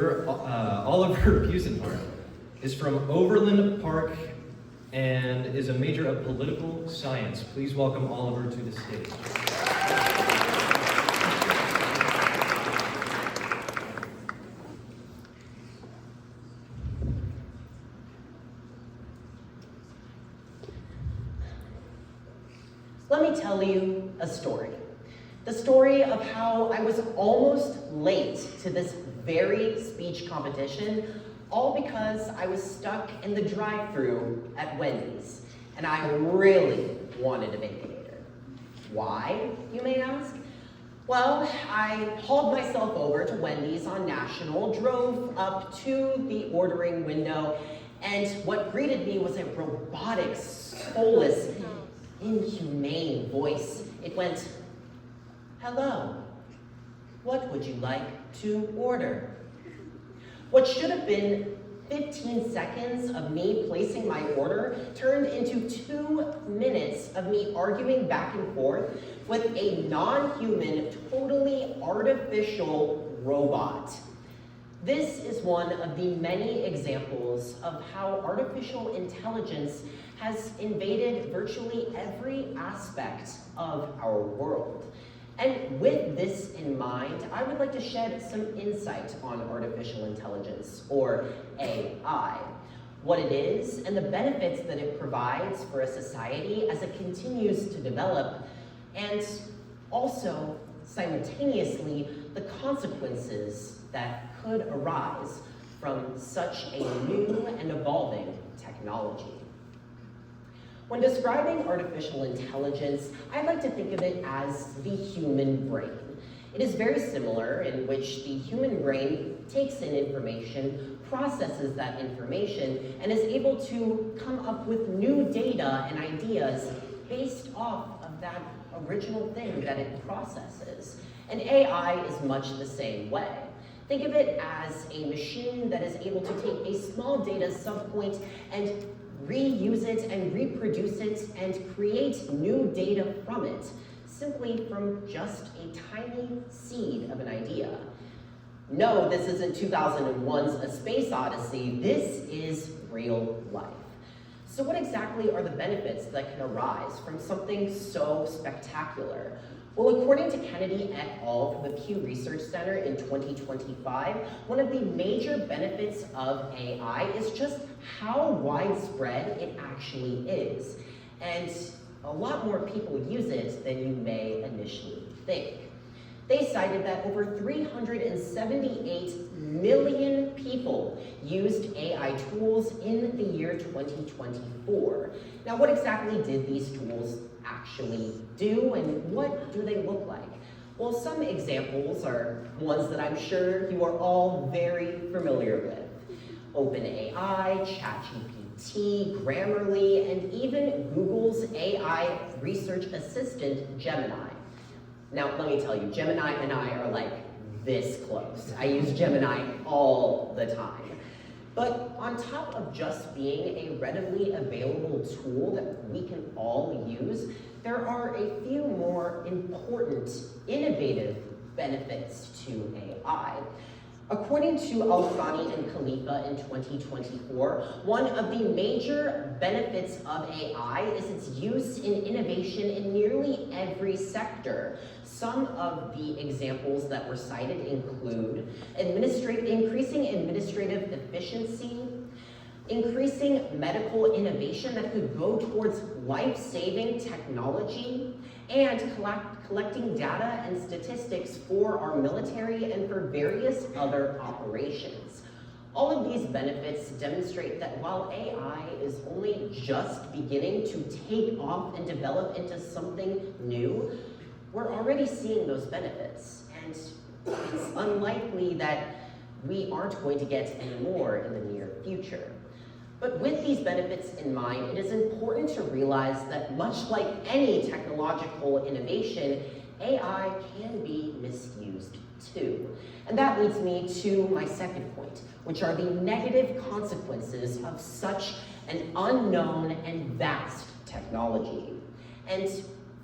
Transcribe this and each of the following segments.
Oliver Busenhart is from Overland Park and is a major of political science. Please welcome Oliver to the stage. Let me tell you a story. The story of how I was almost late to this very speech competition, all because I was stuck in the drive-thru at Wendy's, and I really wanted a Baconator. Why, you may ask? Well, I hauled myself over to Wendy's on National, drove up to the ordering window, and what greeted me was a robotic, soulless, inhumane voice. It went, "Hello, what would you like to order?" What should have been 15 seconds of me placing my order turned into 2 minutes of me arguing back and forth with a non-human, totally artificial robot. This is one of the many examples of how artificial intelligence has invaded virtually every aspect of our world. And with this in mind, I would like to shed some insight on artificial intelligence, or AI, what it is, and the benefits that it provides for a society as it continues to develop, and also, simultaneously, the consequences that could arise from such a new and evolving technology. When describing artificial intelligence, I like to think of it as the human brain. It is very similar in which the human brain takes in information, processes that information, and is able to come up with new data and ideas based off of that original thing that it processes. And AI is much the same way. Think of it as a machine that is able to take a small data subpoint and reuse it and reproduce it and create new data from it, simply from just a tiny seed of an idea. No, this isn't 2001's A Space Odyssey, this is real life. So what exactly are the benefits that can arise from something so spectacular? Well, according to Kennedy et al. From the Pew Research Center in 2025, one of the major benefits of AI is just how widespread it actually is. And a lot more people use it than you may initially think. They cited that over 378 million people used AI tools in the year 2024. Now, what exactly did these tools actually do, and what do they look like? Well, some examples are ones that I'm sure you are all very familiar with. OpenAI, ChatGPT, Grammarly, and even Google's AI research assistant, Gemini. Now, let me tell you, Gemini and I are like this close. I use Gemini all the time. But on top of just being a readily available tool that we can all use, there are a few more important, innovative benefits to AI. According to Al-Thani and Khalifa in 2024, one of the major benefits of AI is its use in innovation in nearly every sector. Some of the examples that were cited include increasing administrative efficiency, increasing medical innovation that could go towards life-saving technology, and collecting data and statistics for our military and for various other operations. All of these benefits demonstrate that while AI is only just beginning to take off and develop into something new, we're already seeing those benefits, and it's unlikely that we aren't going to get any more in the near future. But with these benefits in mind, it is important to realize that much like any technological innovation, AI can be misused too. And that leads me to my second point, which are the negative consequences of such an unknown and vast technology. And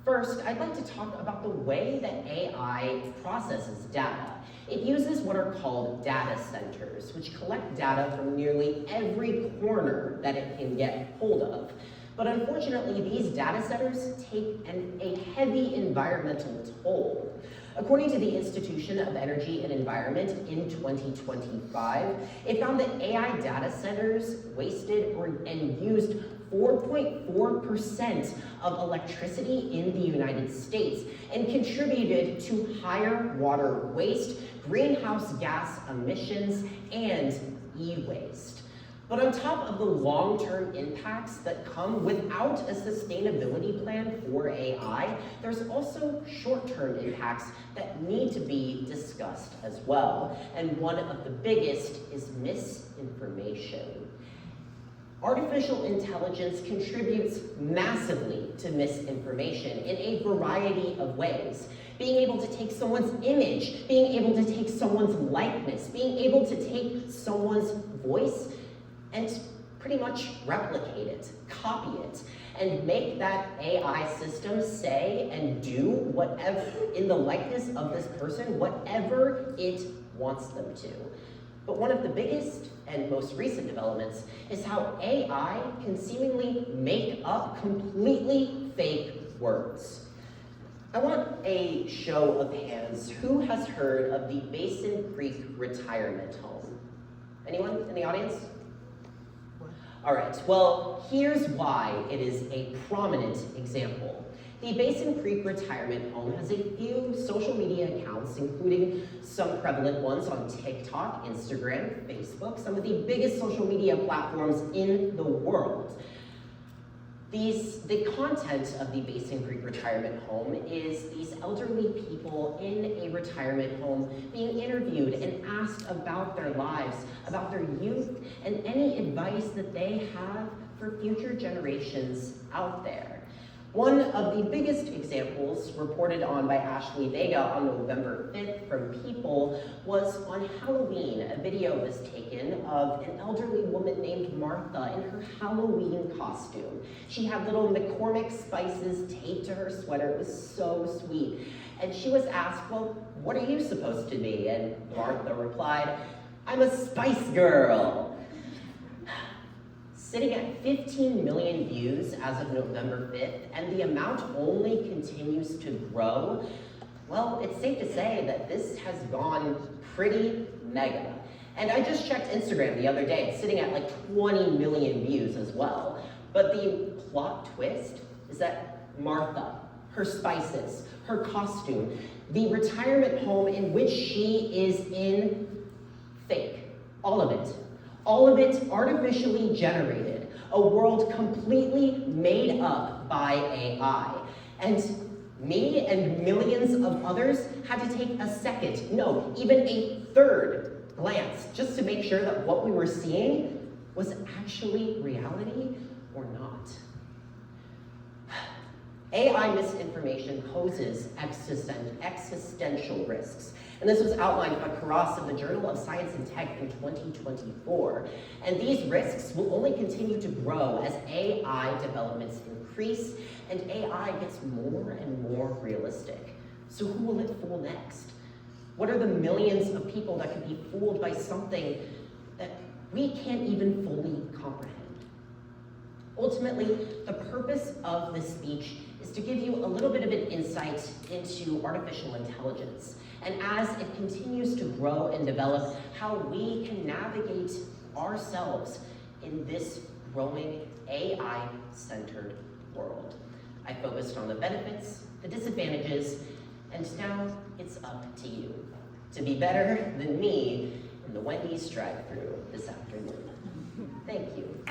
First, I'd like to talk about the way that AI processes data. It uses what are called data centers, which collect data from nearly every corner that it can get hold of. But unfortunately, these data centers take a heavy environmental toll. According to the Institution of Energy and Environment in 2025, it found that AI data centers wasted and used 4.4% of electricity in the United States and contributed to higher water waste, greenhouse gas emissions, and e-waste. But on top of the long-term impacts that come without a sustainability plan for AI, there's also short-term impacts that need to be discussed as well. And one of the biggest is misinformation. Artificial intelligence contributes massively to misinformation in a variety of ways. Being able to take someone's image, being able to take someone's likeness, being able to take someone's voice and pretty much replicate it, copy it, and make that AI system say and do whatever, in the likeness of this person, whatever it wants them to. But one of the biggest and most recent developments is how AI can seemingly make up completely fake words. I want a show of hands. Who has heard of the Basin Creek Retirement Home? Anyone in the audience? All right, well, here's why it is a prominent example. The Basin Creek Retirement Home has a few social media accounts, including some prevalent ones on TikTok, Instagram, Facebook, some of the biggest social media platforms in the world. The content of the Basin Creek Retirement Home is these elderly people in a retirement home being interviewed and asked about their lives, about their youth, and any advice that they have for future generations out there. One of the biggest examples reported on by Ashley Vega on November 5th from People was on Halloween. A video was taken of an elderly woman named Martha in her Halloween costume. She had little McCormick spices taped to her sweater. It was so sweet. And she was asked, well, what are you supposed to be? And Martha replied, I'm a spice girl. Sitting at 15 million views as of November 5th, and the amount only continues to grow, well, it's safe to say that this has gone pretty mega. And I just checked Instagram the other day, it's sitting at like 20 million views as well. But the plot twist is that Martha, her spices, her costume, the retirement home in which she is in, fake, all of it. All of it artificially generated, a world completely made up by AI. And me and millions of others had to take a second, no, even a third glance just to make sure that what we were seeing was actually reality or not. AI misinformation poses existential risks. And this was outlined by Karas of the Journal of Science and Tech in 2024. And these risks will only continue to grow as AI developments increase and AI gets more and more realistic. So who will it fool next? What are the millions of people that could be fooled by something that we can't even fully comprehend? Ultimately, the purpose of this speech is to give you a little bit of an insight into artificial intelligence, and as it continues to grow and develop, how we can navigate ourselves in this growing AI-centered world. I focused on the benefits, the disadvantages, and now it's up to you to be better than me in the Wendy's drive-thru this afternoon. Thank you.